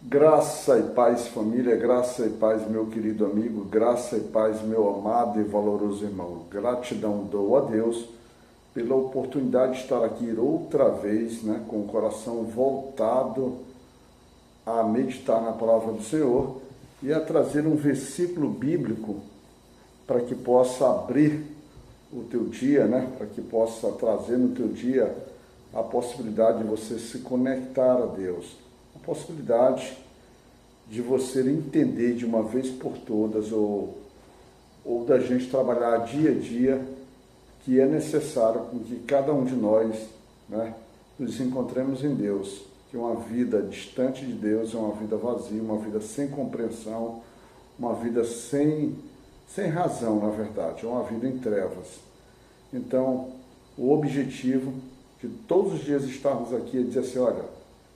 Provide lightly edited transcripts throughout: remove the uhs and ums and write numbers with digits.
Graça e paz, família, graça e paz, meu querido amigo, graça e paz, meu amado e valoroso irmão. Gratidão dou a Deus pela oportunidade de estar aqui outra vez, com o coração voltado a meditar na palavra do Senhor e a trazer um versículo bíblico para que possa abrir o teu dia, para que possa trazer no teu dia a possibilidade de você se conectar a Deus, a possibilidade de você entender de uma vez por todas ou da gente trabalhar dia a dia que é necessário com que cada um de nós nos encontremos em Deus, que uma vida distante de Deus é uma vida vazia, uma vida sem compreensão, uma vida sem razão, na verdade, é uma vida em trevas. Então, o objetivo de todos os dias estarmos aqui é dizer assim, olha,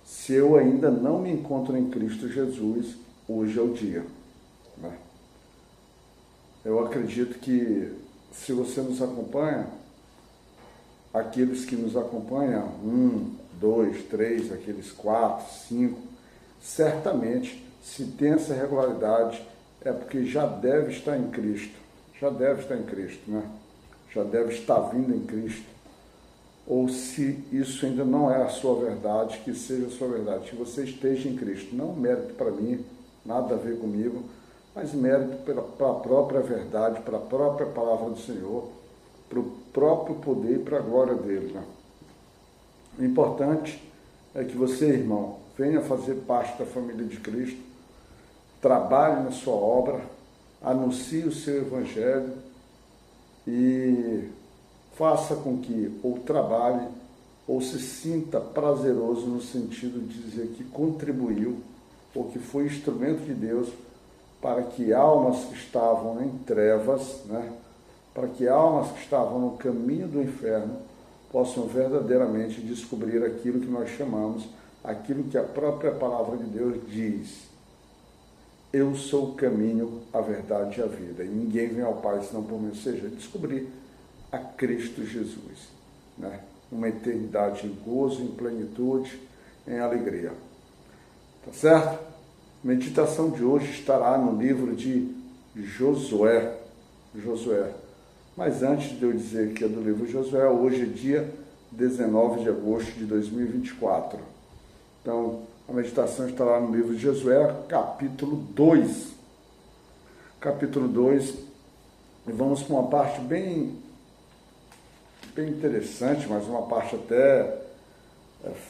se eu ainda não me encontro em Cristo Jesus, hoje é o dia. Eu acredito que se você nos acompanha, aqueles que nos acompanham, 1, 2, 3, aqueles 4, 5, certamente, se tem essa regularidade, é porque já deve estar em Cristo. Já deve estar em Cristo, Já deve estar vindo em Cristo. Ou se isso ainda não é a sua verdade, que seja a sua verdade, que você esteja em Cristo. Não mérito para mim, nada a ver comigo, mas mérito para a própria verdade, para a própria palavra do Senhor, para o próprio poder e para a glória dele. O importante é que você, irmão, venha fazer parte da família de Cristo, trabalhe na sua obra, anuncie o seu evangelho e faça com que ou trabalhe ou se sinta prazeroso no sentido de dizer que contribuiu ou que foi instrumento de Deus para que almas que estavam em trevas, para que almas que estavam no caminho do inferno possam verdadeiramente descobrir aquilo que nós chamamos, aquilo que a própria palavra de Deus diz. Eu sou o caminho, a verdade e a vida, e ninguém vem ao Pai senão por mim, ou seja, descobrir a Cristo Jesus, uma eternidade em gozo, em plenitude, em alegria. Tá certo? Meditação de hoje estará no livro de Josué. Mas antes de eu dizer que é do livro de Josué, hoje é dia 19 de agosto de 2024. Então, a meditação estará no livro de Josué, capítulo 2. Capítulo 2, e vamos para uma parte bem interessante, mas uma parte até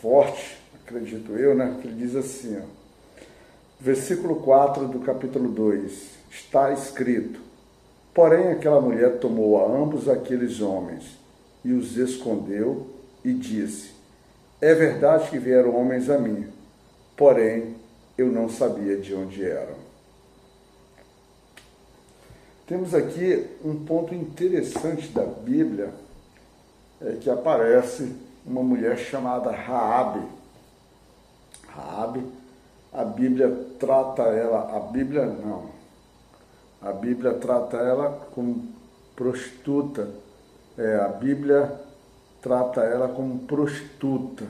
forte, acredito eu, que ele diz assim, versículo 4 do capítulo 2, está escrito, porém aquela mulher tomou a ambos aqueles homens e os escondeu e disse, é verdade que vieram homens a mim, porém eu não sabia de onde eram. Temos aqui um ponto interessante da Bíblia, que aparece uma mulher chamada Raabe. Raabe, a Bíblia trata ela, a Bíblia trata ela como prostituta, a Bíblia trata ela como prostituta,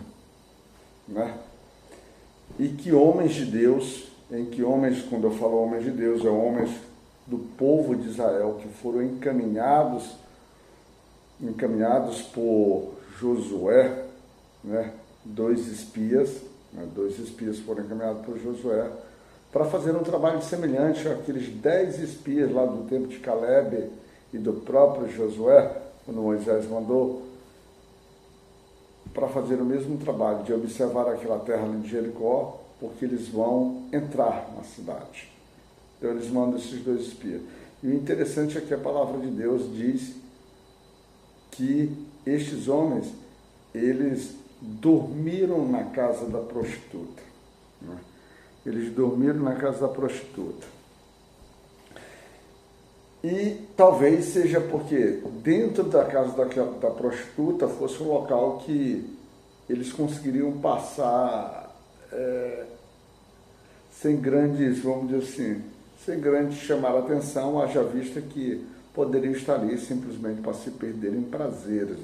E que homens de Deus, quando eu falo homens de Deus, homens do povo de Israel que foram encaminhados por Josué, dois espias foram encaminhados por Josué para fazer um trabalho semelhante àqueles 10 espias lá do tempo de Caleb e do próprio Josué, quando Moisés mandou, para fazer o mesmo trabalho, de observar aquela terra ali de Jericó, porque eles vão entrar na cidade. Então eles mandam esses 2 espias. E o interessante é que a palavra de Deus diz que estes homens, eles dormiram na casa da prostituta. Eles dormiram na casa da prostituta. E talvez seja porque dentro da casa da prostituta fosse um local que eles conseguiriam passar sem grandes, vamos dizer assim, sem grandes chamar a atenção, haja vista que poderiam estar ali simplesmente para se perder em prazeres,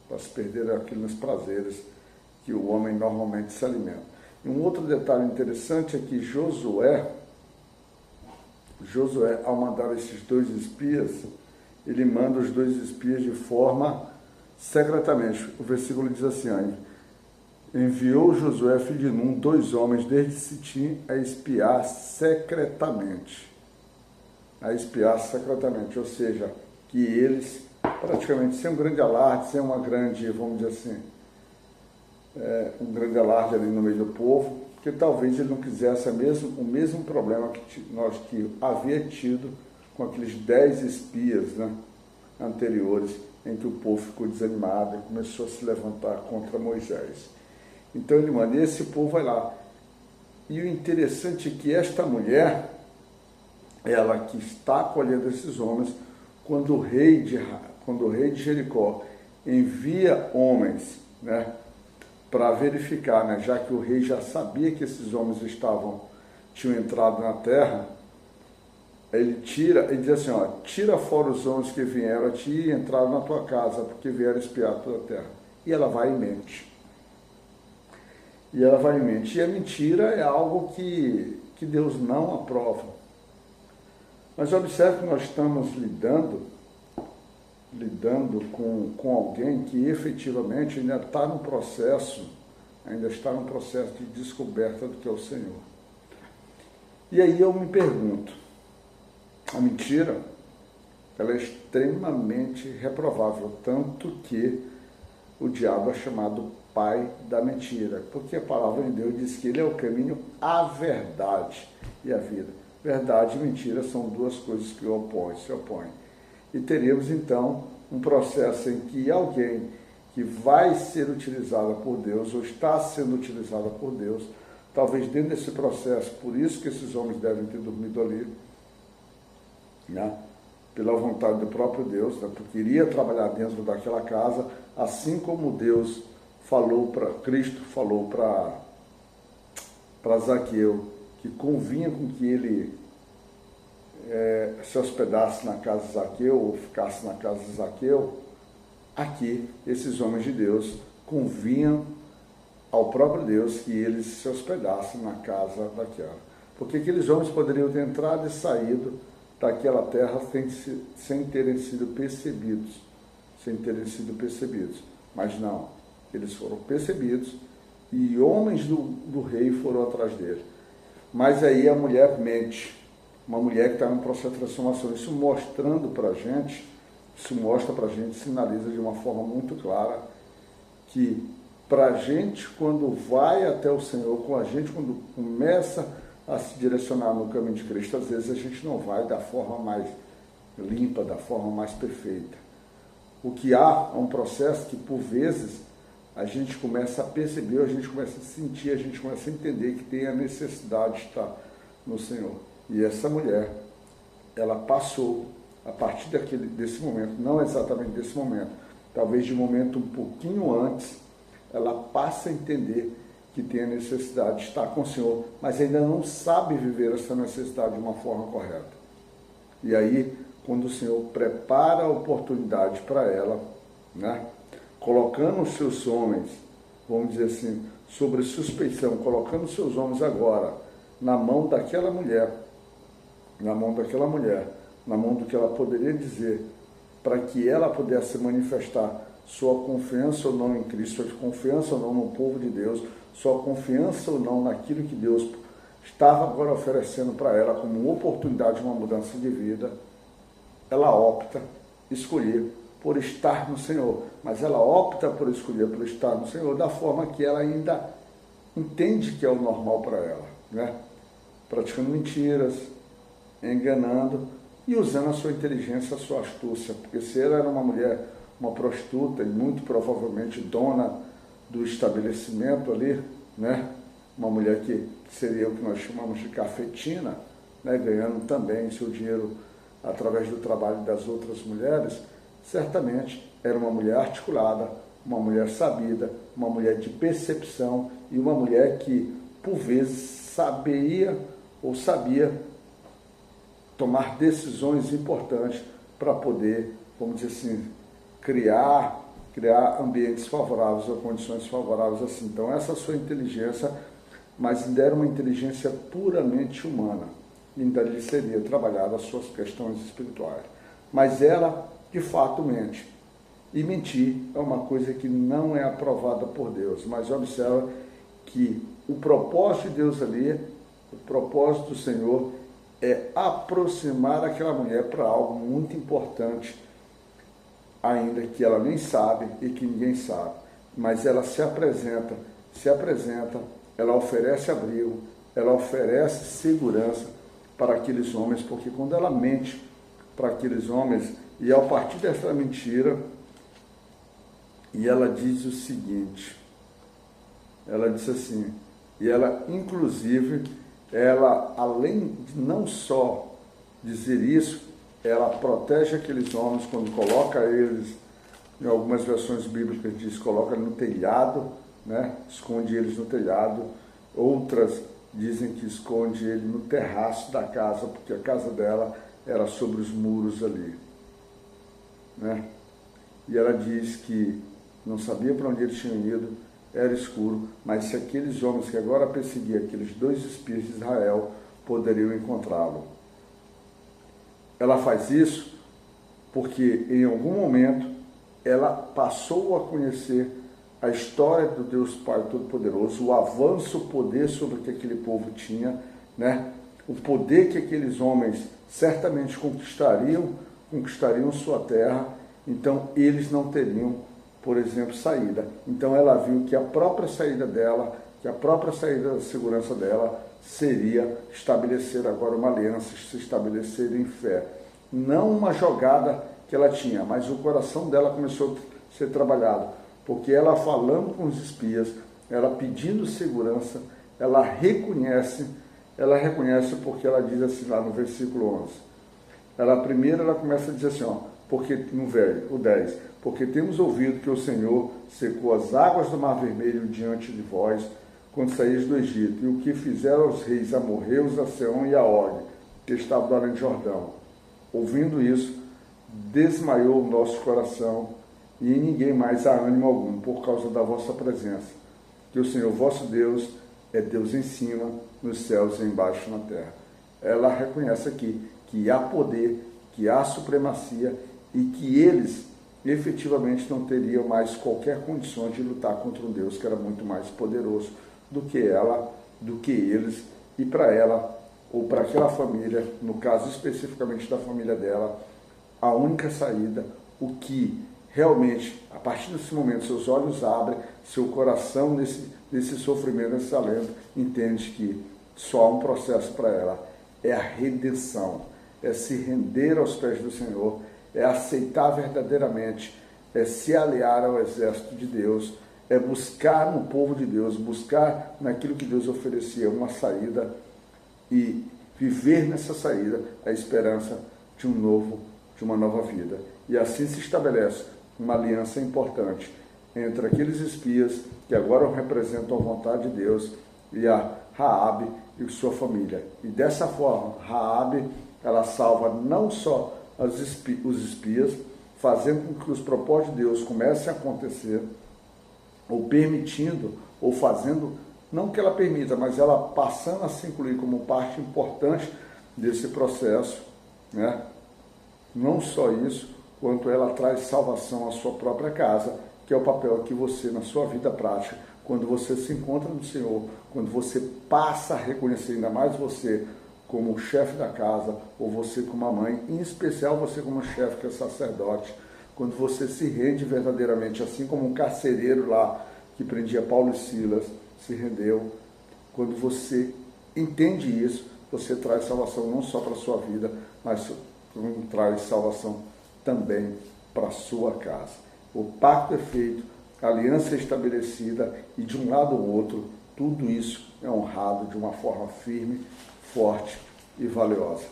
para se perder aquilo nos prazeres que o homem normalmente se alimenta. E um outro detalhe interessante é que Josué, ao mandar esses 2 espias, ele manda os 2 espias de forma secretamente. O versículo diz assim, enviou Josué, filho de Num, 2 homens desde Sitim a espiar secretamente. Ou seja, que eles, praticamente, sem um grande alarde, sem uma grande, vamos dizer assim, um grande alarde ali no meio do povo, porque talvez ele não quisesse o mesmo problema que havia tido com aqueles 10 espias, né, anteriores, em que o povo ficou desanimado e começou a se levantar contra Moisés. Então ele manda, e esse povo vai lá. E o interessante é que esta mulher, ela que está acolhendo esses homens, quando o rei de Jericó envia homens, né, para verificar, né, já que o rei já sabia que esses homens tinham entrado na terra, ele diz assim, tira fora os homens que vieram a ti e entraram na tua casa, porque vieram espiar toda a terra. E ela vai e mente. E a mentira é algo que Deus não aprova. Mas observe que nós estamos lidando com alguém que efetivamente ainda está no processo de descoberta do que é o Senhor. E aí eu me pergunto, a mentira, ela é extremamente reprovável, tanto que o diabo é chamado pai da mentira, porque a palavra de Deus diz que ele é o caminho, a verdade e a vida. Verdade e mentira são 2 coisas que se opõem. E teríamos então um processo em que alguém que vai ser utilizada por Deus ou está sendo utilizada por Deus, talvez dentro desse processo, por isso que esses homens devem ter dormido ali, né, pela vontade do próprio Deus, né, porque iria trabalhar dentro daquela casa, assim como Deus Cristo falou para Zaqueu, que convinha com que ele se hospedasse na casa de Zaqueu, ou ficasse na casa de Zaqueu. Aqui, esses homens de Deus convinham ao próprio Deus que eles se hospedassem na casa daquela. Porque aqueles homens poderiam ter entrado e saído daquela terra sem terem sido percebidos. Mas não, eles foram percebidos e homens do rei foram atrás dele. Mas aí a mulher mente, uma mulher que está num processo de transformação. Isso mostra para a gente, sinaliza de uma forma muito clara que para a gente, quando vai até o Senhor, quando começa a se direcionar no caminho de Cristo, às vezes a gente não vai da forma mais limpa, da forma mais perfeita. O que há é um processo que, por vezes, a gente começa a perceber, a gente começa a sentir, a gente começa a entender que tem a necessidade de estar no Senhor. E essa mulher, ela passou, a partir desse momento, não exatamente desse momento, talvez de um momento um pouquinho antes, ela passa a entender que tem a necessidade de estar com o Senhor, mas ainda não sabe viver essa necessidade de uma forma correta. E aí, quando o Senhor prepara a oportunidade para ela, né, colocando os seus homens, vamos dizer assim, sobre suspeição, colocando os seus homens agora na mão daquela mulher, na mão do que ela poderia dizer, para que ela pudesse manifestar sua confiança ou não em Cristo, sua confiança ou não no povo de Deus, sua confiança ou não naquilo que Deus estava agora oferecendo para ela como oportunidade de uma mudança de vida, ela opta escolher por estar no Senhor, mas ela opta por escolher por estar no Senhor da forma que ela ainda entende que é o normal para ela, né? Praticando mentiras, enganando e usando a sua inteligência, a sua astúcia, porque se ela era uma mulher, uma prostituta e muito provavelmente dona do estabelecimento ali, né? Uma mulher que seria o que nós chamamos de cafetina, né? Ganhando também seu dinheiro através do trabalho das outras mulheres, certamente era uma mulher articulada, uma mulher sabida, uma mulher de percepção e uma mulher que, por vezes, sabia tomar decisões importantes para poder, vamos dizer assim, criar ambientes favoráveis ou condições favoráveis assim. Então, essa sua inteligência mas ainda era uma inteligência puramente humana. E ainda lhe seria trabalhada as suas questões espirituais. Mas ela, de fato, mente. E mentir é uma coisa que não é aprovada por Deus. Mas observa que o propósito de Deus ali, o propósito do Senhor, é aproximar aquela mulher para algo muito importante, ainda que ela nem sabe e que ninguém sabe. Mas ela se apresenta, ela oferece abrigo, ela oferece segurança para aqueles homens, porque quando ela mente para aqueles homens, e ao partir dessa mentira, e ela diz o seguinte, ela disse assim, e ela inclusive, ela além de não só dizer isso, ela protege aqueles homens quando coloca eles, em algumas versões bíblicas diz, coloca no telhado, né? Esconde eles no telhado, outras dizem que esconde ele no terraço da casa, porque a casa dela era sobre os muros ali, né? E ela diz que não sabia para onde eles tinham ido, era escuro, mas se aqueles homens que agora perseguiam aqueles 2 espias de Israel poderiam encontrá-lo. Ela faz isso porque em algum momento ela passou a conhecer a história do Deus Pai Todo-Poderoso, o avanço, o poder sobre que aquele povo tinha, né? O poder que aqueles homens certamente conquistariam sua terra, então eles não teriam, por exemplo, saída. Então ela viu que a própria saída dela, que a própria saída da segurança dela seria estabelecer agora uma aliança, se estabelecer em fé. Não uma jogada que ela tinha, mas o coração dela começou a ser trabalhado, porque ela falando com os espias, ela pedindo segurança, ela reconhece porque ela diz assim lá no versículo 11. Primeiro ela começa a dizer assim, porque no o 10, porque temos ouvido que o Senhor secou as águas do Mar Vermelho diante de vós, quando saís do Egito, e o que fizeram aos reis amorreus, a Seom e a Og, que estavam do além de Jordão. Ouvindo isso, desmaiou o nosso coração, e em ninguém mais há ânimo algum, por causa da vossa presença. Que o Senhor vosso Deus é Deus em cima, nos céus e embaixo na terra. Ela reconhece aqui que há poder, que há supremacia, e que eles efetivamente não teriam mais qualquer condição de lutar contra um Deus que era muito mais poderoso do que ela, do que eles, e para ela, ou para aquela família, no caso especificamente da família dela, a única saída, o que realmente, a partir desse momento, seus olhos abrem, seu coração nesse sofrimento, nesse alento, entende que só há um processo para ela, é a redenção, é se render aos pés do Senhor, é aceitar verdadeiramente, é se aliar ao exército de Deus, é buscar no povo de Deus, buscar naquilo que Deus oferecia uma saída e viver nessa saída a esperança de uma nova vida. E assim se estabelece uma aliança importante entre aqueles espias que agora representam a vontade de Deus e a Raabe e sua família. E dessa forma, Raabe, ela salva não só os espias, fazendo com que os propósitos de Deus comecem a acontecer, ou permitindo, ou fazendo, não que ela permita, mas ela passando a se incluir como parte importante desse processo, né? Não só isso, quanto ela traz salvação à sua própria casa, que é o papel que você, na sua vida prática, quando você se encontra no Senhor, quando você passa a reconhecer, ainda mais você como chefe da casa, ou você como a mãe, em especial você como chefe, que é sacerdote, quando você se rende verdadeiramente, assim como um carcereiro lá, que prendia Paulo e Silas, se rendeu, quando você entende isso, você traz salvação não só para a sua vida, mas traz salvação também para a sua casa. O pacto é feito, a aliança é estabelecida, e de um lado ou outro, tudo isso é honrado de uma forma firme, forte e valiosa.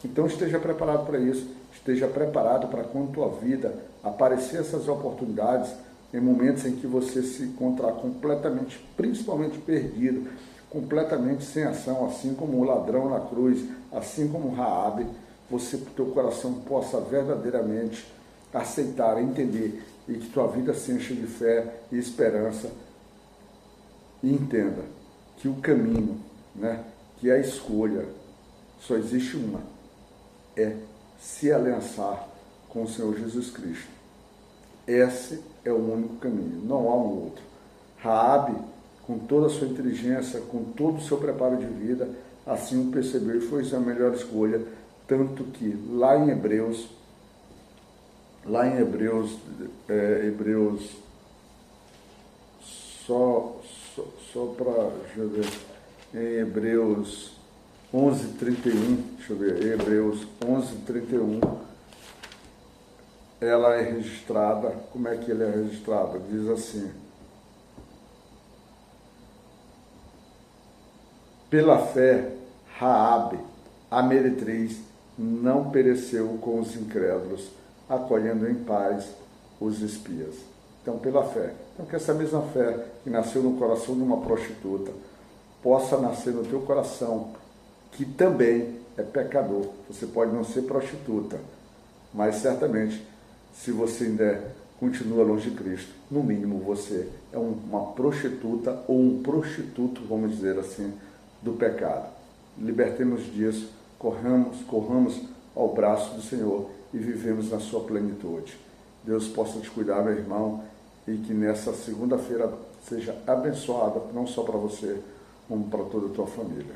Então esteja preparado para isso, esteja preparado para quando tua vida aparecer essas oportunidades, em momentos em que você se encontrar completamente, principalmente perdido, completamente sem ação, assim como o ladrão na cruz, assim como Raabe, você, teu coração possa verdadeiramente aceitar, entender, e que tua vida se encha de fé e esperança, e entenda que o caminho, né, que a escolha, só existe uma, é se aliançar com o Senhor Jesus Cristo. Esse é o único caminho, não há um outro. Raabe, com toda a sua inteligência, com todo o seu preparo de vida, assim o percebeu e foi a melhor escolha, tanto que lá em Hebreus, só para, deixa eu ver, em Hebreus 11:31, deixa eu ver, Hebreus 11:31, ela é registrada, como é que ela é registrada? Diz assim: pela fé, Raabe, a meretriz, não pereceu com os incrédulos, acolhendo em paz os espias. Então, pela fé. Então, que essa mesma fé que nasceu no coração de uma prostituta possa nascer no teu coração, que também é pecador. Você pode não ser prostituta, mas certamente, se você ainda continua longe de Cristo, no mínimo você é uma prostituta ou um prostituto, vamos dizer assim, do pecado. Libertemos disso, corramos ao braço do Senhor e vivemos na sua plenitude. Deus possa te cuidar, meu irmão, e que nessa segunda-feira seja abençoada, não só para você, como para toda a tua família.